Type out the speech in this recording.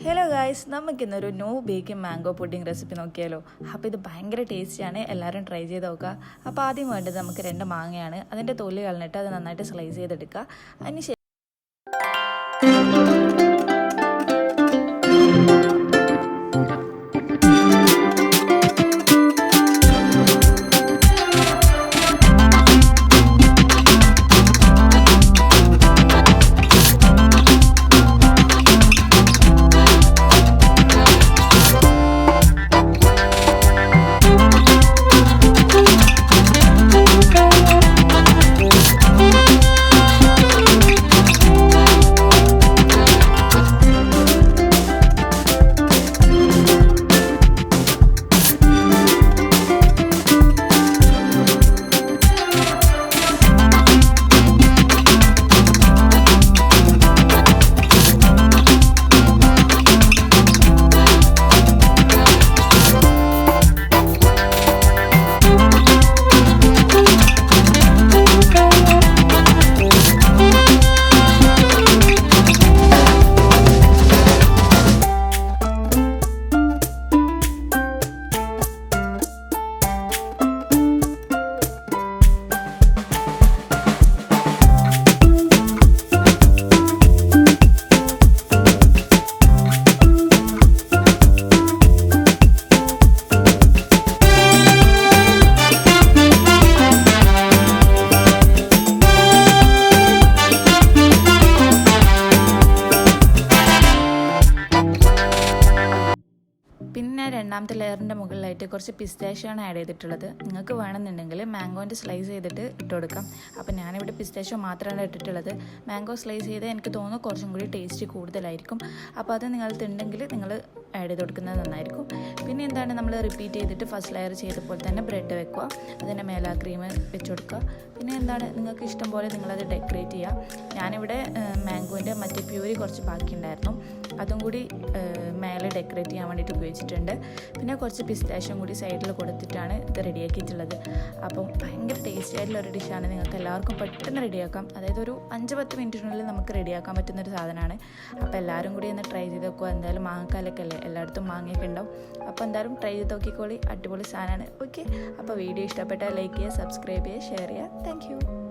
Hello guys, നമുക്കിന്നൊരു no baking mango pudding recipe നോക്കിയാലോ. അപ്പോൾ ഇത് ഭയങ്കര ടേസ്റ്റിയാണ്, എല്ലാവരും ട്രൈ ചെയ്ത് നോക്കുക. അപ്പോൾ ആദ്യം വേണ്ടത് നമുക്ക് 2 മാങ്ങയാണ്. അതിൻ്റെ തൊലി കളഞ്ഞിട്ട് അത് നന്നായിട്ട് സ്ലൈസ് ചെയ്തെടുക്കുക. അതിന് പിന്നെ രണ്ടാമത്തെ ലെയറിൻ്റെ മുകളിലായിട്ട് കുറച്ച് പിസ്താഷ്യാണ് ആഡ് ചെയ്തിട്ടുള്ളത്. നിങ്ങൾക്ക് വേണമെന്നുണ്ടെങ്കിൽ മാംഗോൻ്റെ സ്ലൈസ് ചെയ്തിട്ട് ഇട്ട് കൊടുക്കാം. അപ്പോൾ ഞാനിവിടെ പിസ്താഷ്യോ മാത്രമാണ് ഇട്ടിട്ടുള്ളത്. മാംഗോ സ്ലൈസ് ചെയ്ത് എനിക്ക് തോന്നുന്നു കുറച്ചും കൂടി ടേസ്റ്റ് കൂടുതലായിരിക്കും. അപ്പോൾ അത് നിങ്ങൾക്കുണ്ടെങ്കിൽ നിങ്ങൾ ആഡ് ചെയ്ത് കൊടുക്കുന്നത് നന്നായിരിക്കും. പിന്നെ എന്താണ്, നമ്മൾ റിപ്പീറ്റ് ചെയ്തിട്ട് ഫസ്റ്റ് ലെയർ ചെയ്തപ്പോൾ തന്നെ ബ്രെഡ് വെക്കുക, അതിൻ്റെ മേലെ ക്രീം വെച്ച് കൊടുക്കുക. പിന്നെ എന്താണ്, നിങ്ങൾക്ക് ഇഷ്ടം പോലെ നിങ്ങളത് ഡെക്കറേറ്റ് ചെയ്യുക. ഞാനിവിടെ മാംഗോൻ്റെ മറ്റേ പ്യൂരി കുറച്ച് ബാക്കിയുണ്ടായിരുന്നു, അതും കൂടി മേലെ ഡെക്കറേറ്റ് ചെയ്യാൻ വേണ്ടിയിട്ട് ഉപയോഗിച്ചിട്ടുണ്ട്. പിന്നെ കുറച്ച് പിസ്താഷ്യം കൂടി സൈഡിൽ കൊടുത്തിട്ടാണ് ഇത് റെഡിയാക്കിയിട്ടുള്ളത്. അപ്പം ഭയങ്കര ടേസ്റ്റി ആയിട്ടുള്ള ഒരു ഡിഷാണ്. നിങ്ങൾക്ക് എല്ലാവർക്കും പെട്ടെന്ന് റെഡിയാക്കാം. അതായത് ഒരു 5-10 മിനിറ്റിനുള്ളിൽ നമുക്ക് റെഡിയാക്കാൻ പറ്റുന്നൊരു സാധനമാണ്. അപ്പോൾ എല്ലാവരും കൂടി ഒന്ന് ട്രൈ ചെയ്ത് നോക്കുക. എന്തായാലും മാങ്ങക്കാലൊക്കെ അല്ലേ, എല്ലായിടത്തും മാങ്ങയൊക്കെ ഉണ്ടാവും. അപ്പോൾ എന്തായാലും ട്രൈ ചെയ്ത് നോക്കിക്കോളി, അടിപൊളി സാധനമാണ്. ഓക്കെ, അപ്പോൾ വീഡിയോ ഇഷ്ടപ്പെട്ടാൽ ലൈക്ക് ചെയ്യുക, സബ്സ്ക്രൈബ് ചെയ്യുക, ഷെയർ ചെയ്യുക. Thank you.